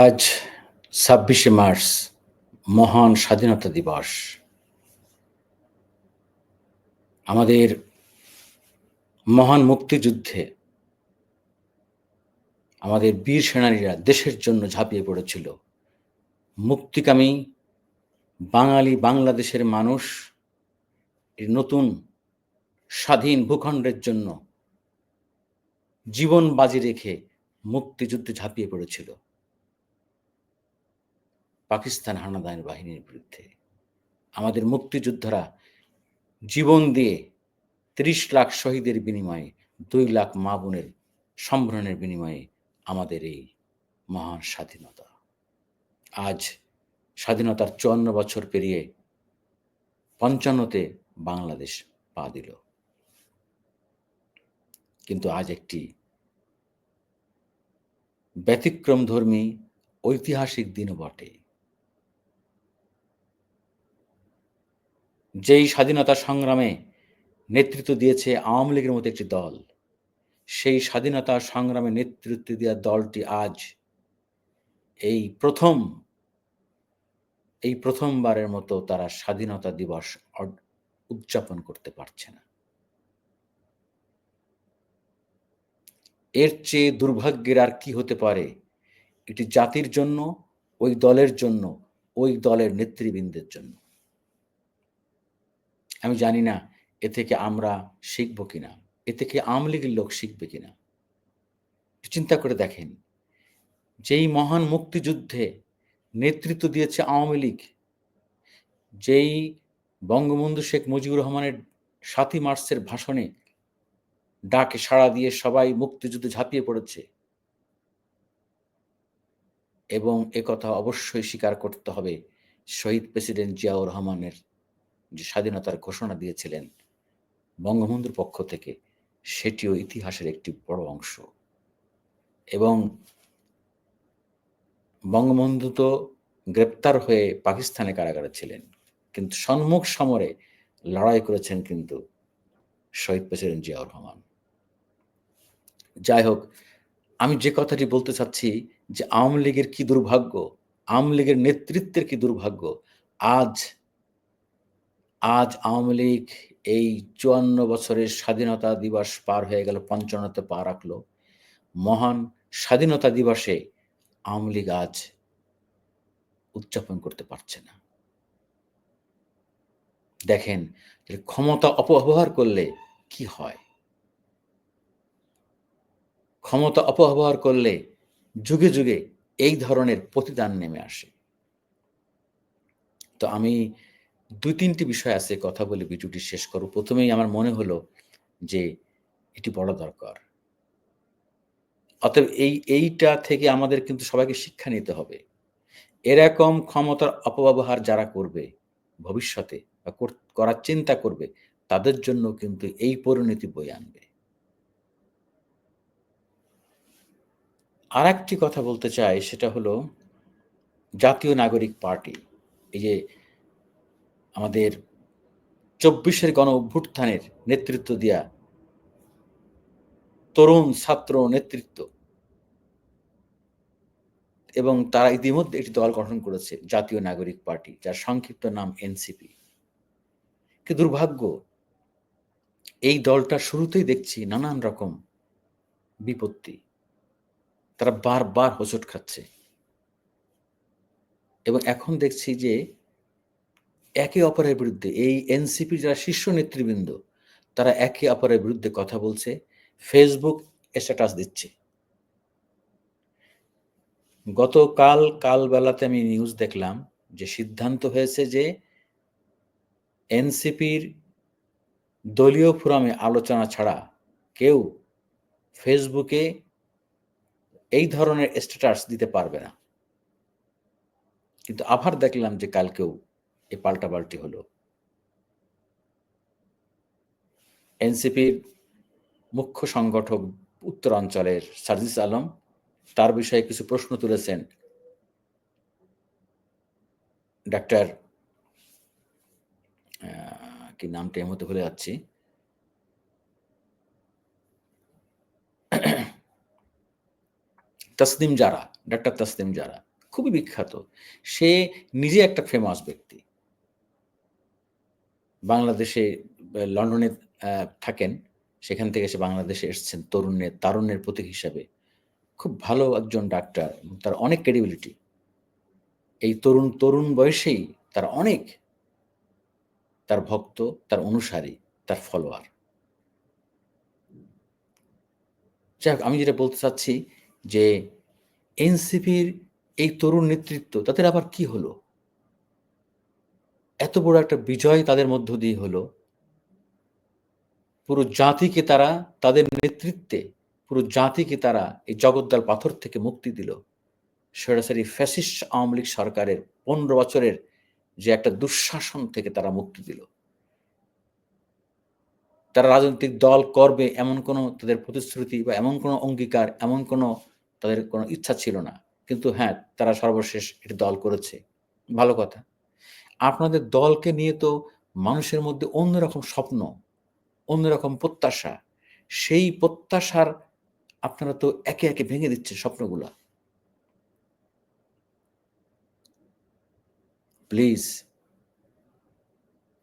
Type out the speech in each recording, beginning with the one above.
আজ ২৬শে মার্চ মহান স্বাধীনতা দিবস। আমাদের মহান মুক্তিযুদ্ধে আমাদের বীর সেনানীরা দেশের জন্য ঝাঁপিয়ে পড়েছিল। মুক্তিকামী বাঙালি বাংলাদেশের মানুষ এই নতুন স্বাধীন ভূখণ্ডের জন্য জীবন বাজি রেখে মুক্তিযুদ্ধে ঝাঁপিয়ে পড়েছিল পাকিস্তান হানাদার বাহিনীর বিরুদ্ধে। আমাদের মুক্তিযোদ্ধারা জীবন দিয়ে ৩০ লাখ শহীদের বিনিময়ে ২ লাখ মা-বোনের সম্ভ্রমের বিনিময়ে আমাদের এই মহান স্বাধীনতা। আজ স্বাধীনতার ৫৪ বছর পেরিয়ে ৫৫তে বাংলাদেশ পা দিল। কিন্তু আজ একটি ব্যতিক্রমধর্মী ঐতিহাসিক দিনও বটে। যেই স্বাধীনতা সংগ্রামে নেতৃত্ব দিয়েছে আওয়ামী লীগের মতো একটি দল, সেই স্বাধীনতা সংগ্রামে নেতৃত্ব দেওয়া দলটি আজ এই প্রথমবারের মতো তারা স্বাধীনতা দিবস উদযাপন করতে পারছে না। এর চেয়ে দুর্ভাগ্যের আর কি হতে পারে? এটি জাতির জন্য, ওই দলের জন্য, ওই দলের নেতৃবৃন্দের জন্য। আমি জানি না এ থেকে আমরা শিখব কিনা, এ থেকে আওয়ামী লীগের লোক শিখবে কিনা। চিন্তা করে দেখেন, যেই মহান মুক্তিযুদ্ধে নেতৃত্ব দিয়েছে আওয়ামী লীগ, যেই বঙ্গবন্ধু শেখ মুজিবুর রহমানের ৭ই মার্চের ভাষণে ডাকে সাড়া দিয়ে সবাই মুক্তিযুদ্ধে ঝাঁপিয়ে পড়েছে, এবং একথা অবশ্যই স্বীকার করতে হবে, শহীদ প্রেসিডেন্ট জিয়াউর রহমানের যে স্বাধীনতার ঘোষণা দিয়েছিলেন বঙ্গবন্ধুর পক্ষ থেকে, সেটিও ইতিহাসের একটি বড় অংশ। এবং বঙ্গবন্ধু তো গ্রেপ্তার হয়ে পাকিস্তানে কারাগারে ছিলেন, কিন্তু সম্মুখ সমরে লড়াই করেছেন কিন্তু শহীদ প্রেসিডেন্ট জিয়াউর রহমান। যাই হোক, আমি যে কথাটি বলতে চাচ্ছি যে আওয়ামী লীগের কি দুর্ভাগ্য, আওয়ামী লীগের নেতৃত্বের কি দুর্ভাগ্য। আজ আওয়ামী লীগ এই ৫৪ বছরের স্বাধীনতা দিবস পার হয়ে গেল, ৫৫তে পা রাখল। মহান স্বাধীনতা দিবসে আওয়ামী লীগ আজ উদযাপন করতে পারছে না। দেখেন ক্ষমতা অপব্যবহার করলে কি হয়। ক্ষমতা অপব্যবহার করলে যুগে যুগে এই ধরনের প্রতিদান নেমে আসে। তো আমি ২-৩টি বিষয় আছে কথা বলে ভিডিওটি শেষ করব। প্রথমেই আমার মনে হলো যে এটি বড় দরকার। অতএব এইটা থেকে আমাদের কিন্তু সবাইকে শিক্ষা নিতে হবে। এরকম ক্ষমতার অপব্যবহার যারা করবে ভবিষ্যতে বা করার চিন্তা করবে, তাদের জন্য কিন্তু এই পরিণতি বয়ে আনবে। আরেকটি কথা বলতে চাই, সেটা হলো জাতীয় নাগরিক পার্টি। এই যে আমাদের ২৪-এর গণ অভ্যুত্থানের নেতৃত্ব দেয়া তরুণ ছাত্র নেতৃত্ব, এবং তারা ইতিমধ্যে একটি দল গঠন করেছে, জাতীয় নাগরিক পার্টি, যার সংক্ষিপ্ত নাম এনসিপি। কি দুর্ভাগ্য, এই দলটা শুরুতেই দেখছি নানান রকম বিপত্তি। তারা বারবার হোঁচট খাচ্ছে, এবং এখন দেখছি যে একে অপরের বিরুদ্ধে এই এনসিপির যারা শীর্ষ নেতৃবৃন্দ, তারা একে অপরের বিরুদ্ধে কথা বলছে, ফেসবুক স্ট্যাটাস দিচ্ছে। কাল বেলাতে আমি নিউজ দেখলাম যে সিদ্ধান্ত হয়েছে যে এনসিপির দলীয় ফোরামে আলোচনা ছাড়া কেউ ফেসবুকে এই ধরনের স্ট্যাটাস দিতে পারবে না। কিন্তু আবার দেখলাম যে কালকেও এ পাল্টাপাল্টি হলো। এনসিপির মুখ্য সংগঠক উত্তরাঞ্চলের সার্জিস আলম তার বিষয়ে কিছু প্রশ্ন তুলেছেন ডাক্তার কি নামটা এই মুহূর্তে ভুলে যাচ্ছি, তাসনিম জারা, ডাক্তার তাসলিম জারা, খুবই বিখ্যাত। সে নিজে একটা ফেমাস ব্যক্তি। বাংলাদেশে লন্ডনে থাকেন। সেখান থেকে সে বাংলাদেশে এসেছেন তারুণ্যের প্রতীক হিসাবে। খুব ভালো একজন ডাক্তার। তার অনেক ক্রেডিবিলিটি। এই তরুণ বয়সেই তার অনেক তার ভক্ত, তার অনুসারী, তার ফলোয়ার। যাক, আমি যেটা বলতে চাচ্ছি যে এনসিপির এই তরুণ নেতৃত্ব তাদের আবার কি হলো? এত বড় একটা বিজয় তাদের মধ্য দিয়ে হলো। পুরো জাতিকে তারা তাদের নেতৃত্বে পুরো জাতিকে তারা এই জগদ্দল পাথর থেকে মুক্তি দিল। সরাসরি ফ্যাসিস্ট আওয়ামী লীগ সরকারের ১৫ বছরের যে একটা দুঃশাসন থেকে তারা মুক্তি দিল। তারা রাজনৈতিক দল করবে এমন কোনো তাদের প্রতিশ্রুতি বা এমন কোনো অঙ্গীকার, এমন কোনো তাদের কোনো ইচ্ছা ছিল না। কিন্তু হ্যাঁ, তারা সর্বশেষ একটি দল করেছে। ভালো কথা। আপনাদের দলকে নিয়ে তো মানুষের মধ্যে অন্যরকম স্বপ্ন, অন্যরকম প্রত্যাশা। সেই প্রত্যাশার আপনারা তো একে ভেঙে দিচ্ছেন স্বপ্নগুলা। প্লিজ,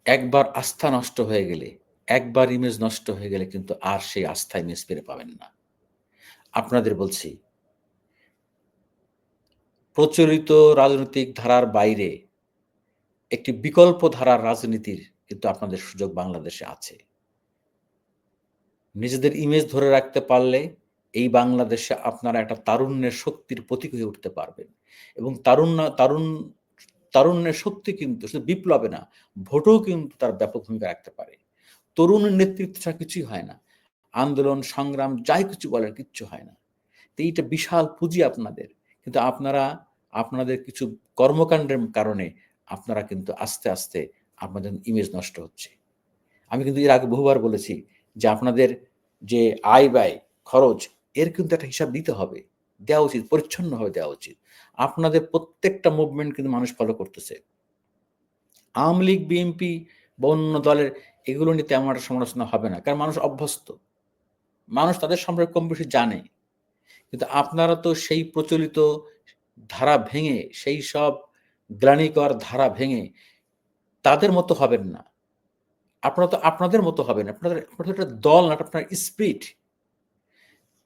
একবার আস্থা নষ্ট হয়ে গেলে, একবার ইমেজ নষ্ট হয়ে গেলে কিন্তু আর সেই আস্থা ইমেজ ফিরে পাবেন না। আপনাদের বলছি, প্রচলিত রাজনৈতিক ধারার বাইরে একটি বিকল্প ধারার রাজনীতির কিন্তু আপনাদের সুযোগ বাংলাদেশে আছে। নিজেদের ইমেজ ধরে রাখতে পারলে এই বাংলাদেশে আপনারা একটা তারুণ্যের শক্তির প্রতীক হয়ে উঠতে পারবেন। এবং তারুণ্যের শক্তি কিন্তু শুধু বিপ্লবে না, ভোটেও কিন্তু তার ব্যাপক ভূমিকা রাখতে পারে। তরুণের নেতৃত্ব ছাড়া কিছুই হয় না। আন্দোলন, সংগ্রাম যাই কিছু বলেন কিচ্ছু হয় না। তো এইটা বিশাল পুঁজি আপনাদের। কিন্তু আপনাদের কিছু কর্মকাণ্ডের কারণে আপনারা কিন্তু আস্তে আপনাদের ইমেজ নষ্ট হচ্ছে। আমি কিন্তু এর আগে বহুবার বলেছি যে আপনাদের যে আয়-ব্যয়, খরচ এর কিন্তু একটা হিসাব দিতে হবে। দেওয়া উচিত, পরিচ্ছন্নভাবে দেওয়া উচিত। আপনাদের প্রত্যেকটা মুভমেন্ট কিন্তু মানুষ ফলো করতেছে। আওয়ামী লীগ, বিএনপি বা অন্য দলের এগুলো নিয়ে তেমন একটা সমালোচনা হবে না। কারণ মানুষ অভ্যস্ত। মানুষ তাদের সম্পর্কে কম বেশি জানে। কিন্তু আপনারা তো সেই প্রচলিত ধারা ভেঙে, সেই সব গ্লানিকর ধারা ভেঙে তাদের মতো হবেন না। আপনারা তো আপনাদের মতো হবেন। আপনারা তো একটা দল না, আপনার স্পিরিট।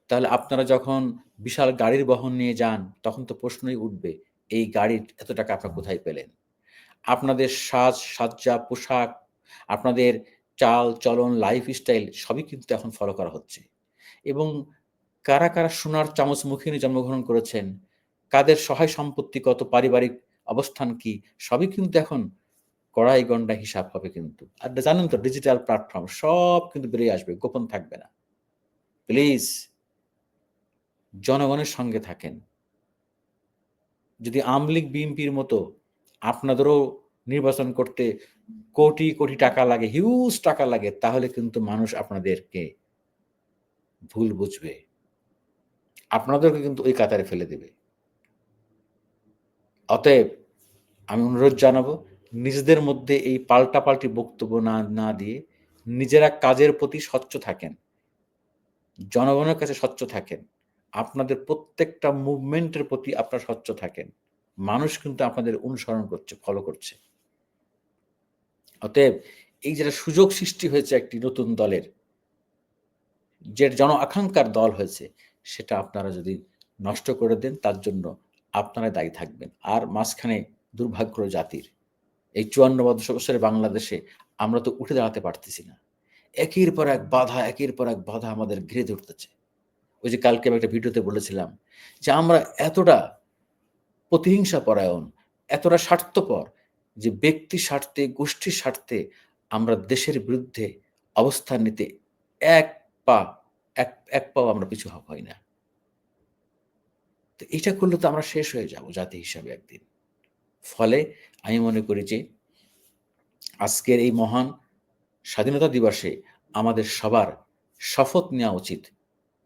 তাহলে আপনারা যখন বিশাল গাড়ির বহন নিয়ে যান, তখন তো প্রশ্নই উঠবে, এই গাড়ির এত টাকা আপনারা কোথায় পেলেন? আপনাদের সাজ-সজ্জা, পোশাক, আপনাদের চাল-চলন, লাইফস্টাইল সবই কিন্তু এখন ফলো করা হচ্ছে। এবং কারা সোনার চামচ মুখে নিয়ে জন্মগ্রহণ করেছেন, কাদের সহায় সম্পত্তি কত, পারিবারিক অবস্থান কি, সবই কিন্তু এখন কড়াই-গন্ডা হিসাব হবে কিন্তু। আর জানেন তো ডিজিটাল প্ল্যাটফর্ম সব কিন্তু বেরিয়ে আসবে, গোপন থাকবে না। প্লিজ জনগণের সঙ্গে থাকেন। যদি আওয়ামী লীগ, বিএনপির মতো আপনাদেরও নির্বাচন করতে কোটি টাকা লাগে, হিউজ টাকা লাগে, তাহলে কিন্তু মানুষ আপনাদেরকে ভুল বুঝবে। আপনাদেরকে কিন্তু ওই কাতারে ফেলে দেবে। অতএব আমি অনুরোধ জানাবো, নিজেদের মধ্যে এই পাল্টাপাল্টি বক্তব্য না দিয়ে নিজেরা কাজের প্রতি স্বচ্ছ থাকেন। জনগণের কাছে স্বচ্ছ থাকেন। আপনাদের প্রত্যেকটা মুভমেন্টের প্রতি আপনারা স্বচ্ছ থাকেন। মানুষ কিন্তু আপনাদের অনুসরণ করছে, ফলো করছে। অতএব এই যেটা সুযোগ সৃষ্টি হয়েছে একটি নতুন দলের, যে জন আকাঙ্ক্ষার দল হয়েছে, সেটা আপনারা যদি নষ্ট করে দেন, তার জন্য আপনারা দায়ী থাকবেন। আর মাঝখানে দুর্ভাগ্য জাতির এই ৫৪ বছরের বাংলাদেশে আমরা তো উঠে দাঁড়াতে পারতেছি না। একের পর এক বাধা আমাদের ঘিরে ধরতেছে। ওই যে কালকে আমি একটা ভিডিওতে বলেছিলাম যে আমরা এতটা প্রতিহিংসা পরায়ণ, এতটা স্বার্থপর যে ব্যক্তি স্বার্থে, গোষ্ঠীর স্বার্থে আমরা দেশের বিরুদ্ধে অবস্থান নিতে এক পা এক পাও আমরা পিছু হই না। তো এটা করলে তো আমরা শেষ হয়ে যাব জাতি হিসাবে একদিন। ফলে আমি মনে করি যে আজকের এই মহান স্বাধীনতা দিবসে আমাদের সবার শপথ নেওয়া উচিত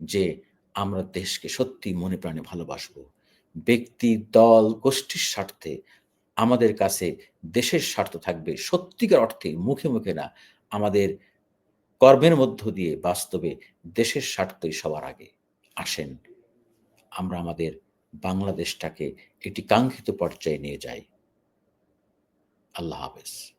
যে আমরা দেশকে সত্যি মনে প্রাণে ভালোবাসবো। ব্যক্তি, দল, গোষ্ঠীর স্বার্থে আমাদের কাছে দেশের স্বার্থ থাকবে সত্যিকার অর্থে, মুখে না। আমাদের কর্মের মধ্য দিয়ে বাস্তবে দেশের স্বার্থই সবার আগে। আসেন আমরা আমাদের বাংলাদেশটাকে একটি কাঙ্ক্ষিত পর্যায়ে নিয়ে যায়। আল্লাহ হাফেজ।